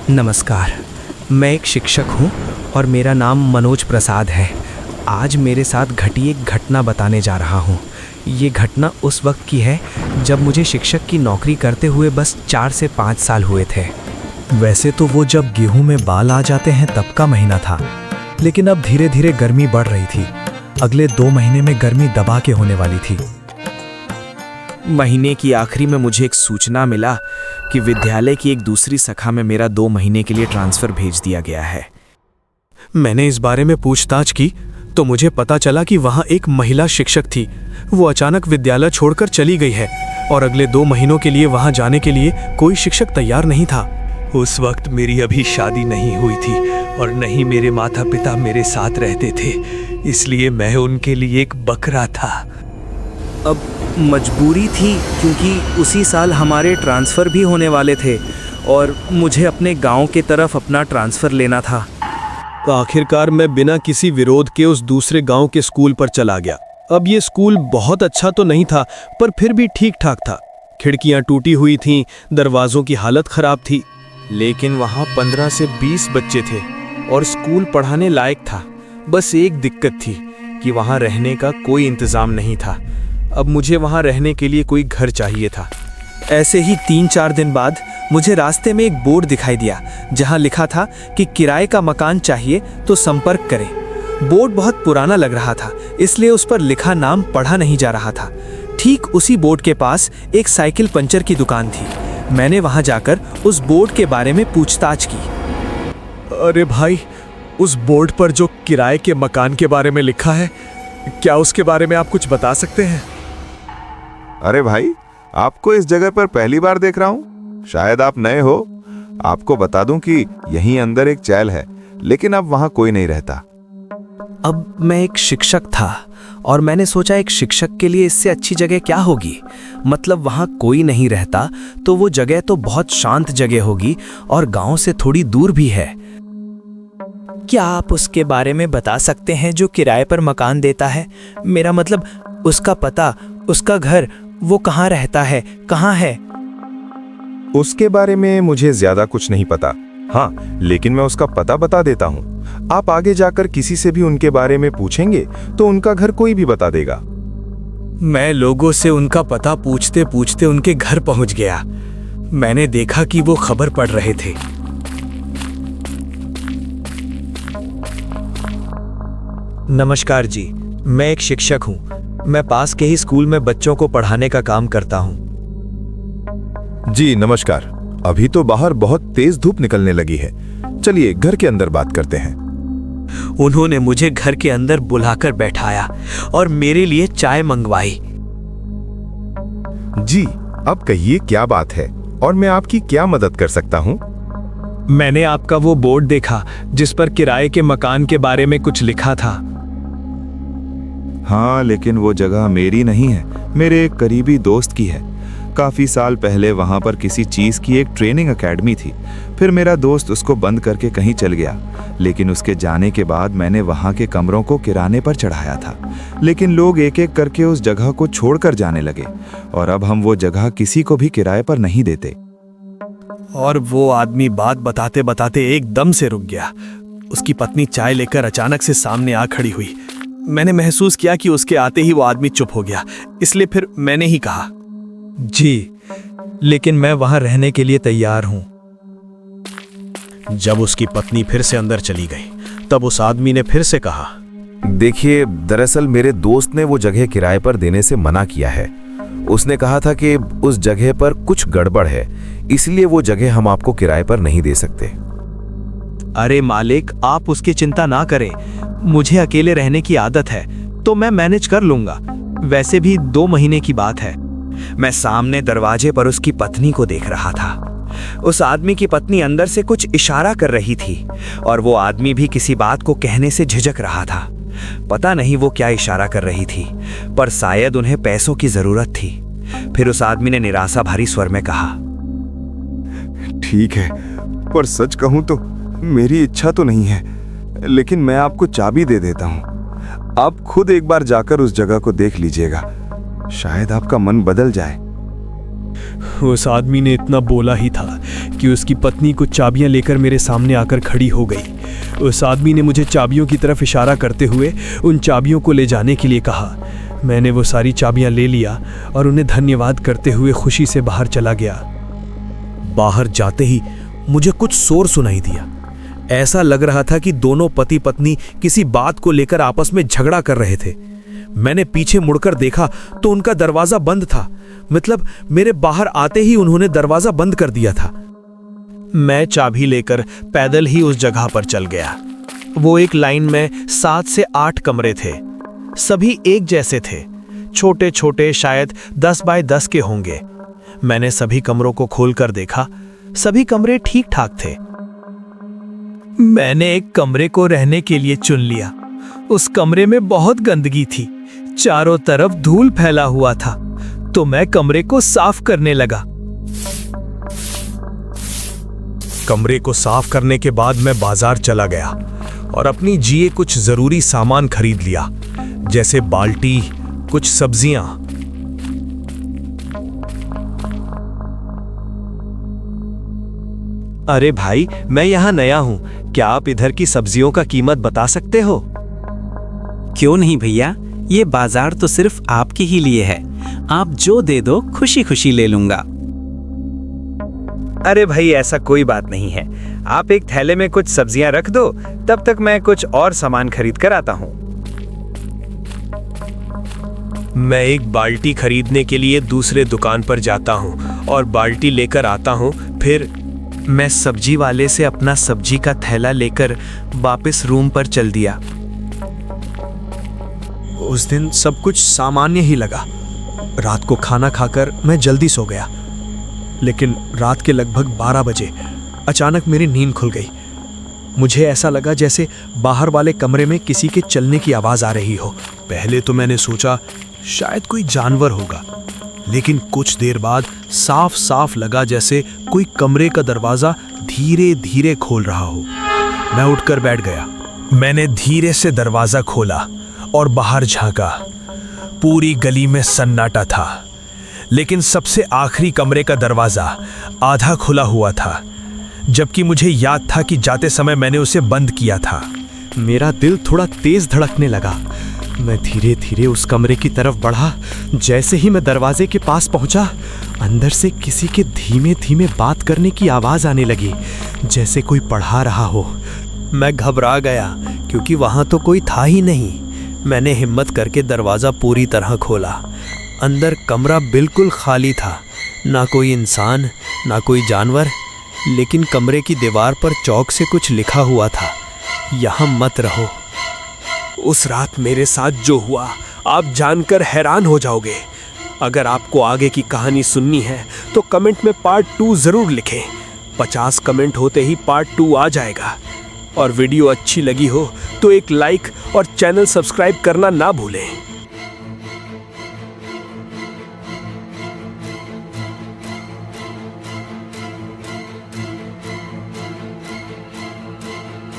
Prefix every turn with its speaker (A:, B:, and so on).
A: नमस्कार। मैं एक शिक्षक हूँ और मेरा नाम मनोज प्रसाद है। आज मेरे साथ घटी एक घटना बताने जा रहा हूँ। ये घटना उस वक्त की है जब मुझे शिक्षक की नौकरी करते हुए बस 4 से 5 साल हुए थे।
B: वैसे तो वो जब गेहूं में बाल आ जाते हैं तब का महीना था, लेकिन अब धीरे धीरे गर्मी बढ़ रही थी। अगले 2 महीने में गर्मी दबा के होने वाली थी।
A: महीने की आखिरी में मुझे एक सूचना मिला कि विद्यालय की एक दूसरी शाखा में मेरा 2 महीने के लिए ट्रांसफ़र भेज दिया गया है।
B: मैंने इस बारे में पूछताछ की तो मुझे पता चला कि वहाँ एक महिला शिक्षक थी। वो अचानक विद्यालय छोड़कर चली गई है और अगले 2 महीनों के लिए वहाँ जाने के लिए कोई शिक्षक तैयार नहीं था। उस वक्त मेरी अभी शादी नहीं हुई थी और न ही मेरे माता पिता मेरे साथ रहते थे, इसलिए मैं उनके लिए एक बकरा था।
A: अब मजबूरी थी क्योंकि उसी साल हमारे ट्रांसफ़र भी होने वाले थे और मुझे अपने गांव की तरफ अपना ट्रांसफ़र लेना था।
B: आखिरकार मैं बिना किसी विरोध के उस दूसरे गांव के स्कूल पर चला गया। अब ये स्कूल बहुत अच्छा तो नहीं था, पर फिर भी ठीक ठाक था। खिड़कियां टूटी हुई थीं, दरवाजों की हालत खराब थी,
A: लेकिन वहाँ 15 से 20 बच्चे थे और स्कूल पढ़ाने लायक था। बस एक दिक्कत थी कि वहाँ रहने का कोई इंतज़ाम नहीं था। अब मुझे वहाँ रहने के लिए कोई घर चाहिए था। ऐसे ही 3-4 दिन बाद मुझे रास्ते में एक बोर्ड दिखाई दिया जहाँ लिखा था कि किराए का मकान चाहिए तो संपर्क करें। बोर्ड बहुत पुराना लग रहा था, इसलिए उस पर लिखा नाम पढ़ा नहीं जा रहा था। ठीक उसी बोर्ड के पास एक साइकिल पंचर की दुकान थी। मैंने वहाँ जाकर उस बोर्ड के बारे में पूछताछ की।
B: अरे भाई, उस बोर्ड पर जो किराए के मकान के बारे में लिखा है, क्या उसके बारे में आप कुछ बता सकते हैं?
C: अरे भाई, आपको इस जगह पर पहली बार देख रहा हूँ। शायद आप नए हो। आपको बता दूं कि यहीं अंदर एक चैल है, लेकिन अब वहां कोई नहीं रहता।
A: अब मैं एक शिक्षक था और मैंने सोचा एक शिक्षक के लिए इससे अच्छी जगह क्या होगी। मतलब वहाँ कोई नहीं रहता तो वो जगह तो बहुत शांत जगह होगी और गांव से थोड़ी दूर भी है। क्या आप उसके बारे में बता सकते हैं जो किराए पर मकान देता है? मेरा मतलब उसका पता, उसका घर, वो कहाँ रहता है, कहाँ है?
C: उसके बारे में मुझे ज्यादा कुछ नहीं पता। हाँ, लेकिन मैं उसका पता बता देता हूँ। आप आगे जाकर किसी से भी उनके बारे में पूछेंगे तो उनका घर कोई भी बता देगा।
B: मैं लोगों से उनका पता पूछते पूछते उनके घर पहुंच गया। मैंने देखा कि वो खबर पढ़ रहे थे। नमस्कार जी, मैं एक शिक्षक हूँ। मैं पास के ही स्कूल में बच्चों को पढ़ाने का काम करता हूँ।
C: जी नमस्कार। अभी तो बाहर बहुत तेज धूप निकलने लगी है। चलिए घर के अंदर बात करते हैं।
A: उन्होंने मुझे घर के अंदर बुलाकर बैठाया और मेरे लिए चाय मंगवाई।
C: जी, अब कहिए क्या बात है और मैं आपकी क्या मदद कर सकता हूँ?
B: मैंने आपका वो बोर्ड देखा जिस पर किराए के मकान के बारे में कुछ लिखा था।
C: हाँ, लेकिन वो जगह मेरी नहीं है, मेरे एक करीबी दोस्त की है। काफ़ी साल पहले वहाँ पर किसी चीज़ की एक ट्रेनिंग एकेडमी थी। फिर मेरा दोस्त उसको बंद करके कहीं चल गया, लेकिन उसके जाने के बाद मैंने वहाँ के कमरों को किराने पर चढ़ाया था। लेकिन लोग एक एक करके उस जगह को छोड़कर जाने लगे और अब हम वो जगह किसी को भी किराए पर नहीं देते।
B: और वो आदमी बात बताते बताते एकदम से रुक गया। उसकी पत्नी चाय लेकर अचानक से सामने आ खड़ी हुई। मैंने महसूस किया कि उसके आते ही वो आदमी चुप हो गया, इसलिए फिर मैंने ही कहा, जी, लेकिन मैं वहां रहने के लिए तैयार हूं। जब उसकी पत्नी फिर से अंदर चली गई, तब उस आदमी ने फिर से कहा,
D: देखिए, दरअसल मेरे दोस्त ने वो जगह किराए पर देने से मना किया है। उसने कहा था कि उस जगह पर कुछ गड़बड़ है, इसलिए वो जगह हम आपको किराए पर नहीं दे सकते।
A: अरे मालिक, आप उसकी चिंता ना करें। मुझे अकेले रहने की आदत है तो मैं मैनेज कर लूंगा। वैसे भी 2 महीने की बात है। मैं सामने दरवाजे पर उसकी पत्नी को देख रहा था। उस आदमी की पत्नी अंदर से कुछ इशारा कर रही थी और वो आदमी भी किसी बात को कहने से झिझक रहा था। पता नहीं वो क्या इशारा कर रही थी, पर शायद उन्हें पैसों की जरूरत थी। फिर उस आदमी ने निराशा भरी स्वर में कहा,
C: ठीक है, पर सच कहूं तो मेरी इच्छा तो नहीं है, लेकिन मैं आपको चाबी दे देता हूं। आप खुद एक बार जाकर उस जगह को देख लीजिएगा, शायद आपका मन बदल जाए।
B: उस आदमी ने इतना बोला ही था कि उसकी पत्नी कुछ चाबियां लेकर मेरे सामने आकर खड़ी हो गई। उस आदमी ने मुझे चाबियों की तरफ इशारा करते हुए उन चाबियों को ले जाने के लिए कहा। मैंने वो सारी चाबियां ले लिया और उन्हें धन्यवाद करते हुए खुशी से बाहर चला गया। बाहर जाते ही मुझे कुछ शोर सुनाई दिया। ऐसा लग रहा था कि दोनों पति पत्नी किसी बात को लेकर आपस में झगड़ा कर रहे थे। मैंने पीछे मुड़कर देखा तो उनका दरवाजा बंद था। मतलब मेरे बाहर आते ही उन्होंने दरवाजा बंद कर दिया था। मैं चाबी लेकर पैदल ही उस जगह पर चल गया। वो एक लाइन में 7 से 8 कमरे थे। सभी एक जैसे थे, छोटे छोटे, शायद 10 बाय 10 के होंगे। मैंने सभी कमरों को खोलकर देखा। सभी कमरे ठीक ठाक थे। मैंने एक कमरे को रहने के लिए चुन लिया। उस कमरे में बहुत गंदगी थी, चारों तरफ धूल फैला हुआ था, तो मैं कमरे को साफ करने लगा। कमरे को साफ करने के बाद मैं बाजार चला गया और अपनी जिए कुछ जरूरी सामान खरीद लिया, जैसे बाल्टी, कुछ सब्जियां।
A: अरे भाई, मैं यहाँ नया हूँ, क्या आप इधर की सब्जियों का कीमत बता सकते हो?
E: क्यों नहीं भैया, ये बाजार तो सिर्फ आपके ही लिए है। आप जो दे दो खुशी खुशी ले लूंगा।
A: अरे भाई, ऐसा कोई बात नहीं है। आप एक थैले में कुछ सब्जियां रख दो, तब तक मैं कुछ और सामान खरीद कर आता हूँ। मैं एक बाल्टी खरीदने के लिए दूसरे दुकान पर जाता हूँ और बाल्टी लेकर आता हूँ। फिर मैं सब्जी वाले से अपना सब्जी का थैला लेकर वापस रूम पर चल दिया।
B: उस दिन सब कुछ सामान्य ही लगा। रात को खाना खाकर मैं जल्दी सो गया, लेकिन रात के लगभग 12 बजे अचानक मेरी नींद खुल गई। मुझे ऐसा लगा जैसे बाहर वाले कमरे में किसी के चलने की आवाज़ आ रही हो। पहले तो मैंने सोचा शायद कोई जानवर होगा, लेकिन कुछ देर बाद साफ साफ लगा जैसे कोई कमरे का दरवाज़ा धीरे धीरे खोल रहा हो। मैं उठकर बैठ गया। मैंने धीरे से दरवाज़ा खोला और बाहर झांका। पूरी गली में सन्नाटा था, लेकिन सबसे आखिरी कमरे का दरवाज़ा आधा खुला हुआ था, जबकि मुझे याद था कि जाते समय मैंने उसे बंद किया था। मेरा दिल थोड़ा तेज धड़कने लगा। मैं धीरे धीरे उस कमरे की तरफ बढ़ा। जैसे ही मैं दरवाजे के पास पहुंचा, अंदर से किसी के धीमे धीमे बात करने की आवाज़ आने लगी, जैसे कोई पढ़ा रहा हो। मैं घबरा गया क्योंकि वहाँ तो कोई था ही नहीं। मैंने हिम्मत करके दरवाज़ा पूरी तरह खोला। अंदर कमरा बिल्कुल खाली था, ना कोई इंसान, ना कोई जानवर, लेकिन कमरे की दीवार पर चौक से कुछ लिखा हुआ था, यहाँ मत रहो। उस रात मेरे साथ जो हुआ आप जानकर हैरान हो जाओगे। अगर आपको आगे की कहानी सुननी है तो कमेंट में पार्ट 2 ज़रूर लिखें। 50 कमेंट होते ही पार्ट 2 आ जाएगा। और वीडियो अच्छी लगी हो तो एक लाइक और चैनल सब्सक्राइब करना ना भूलें।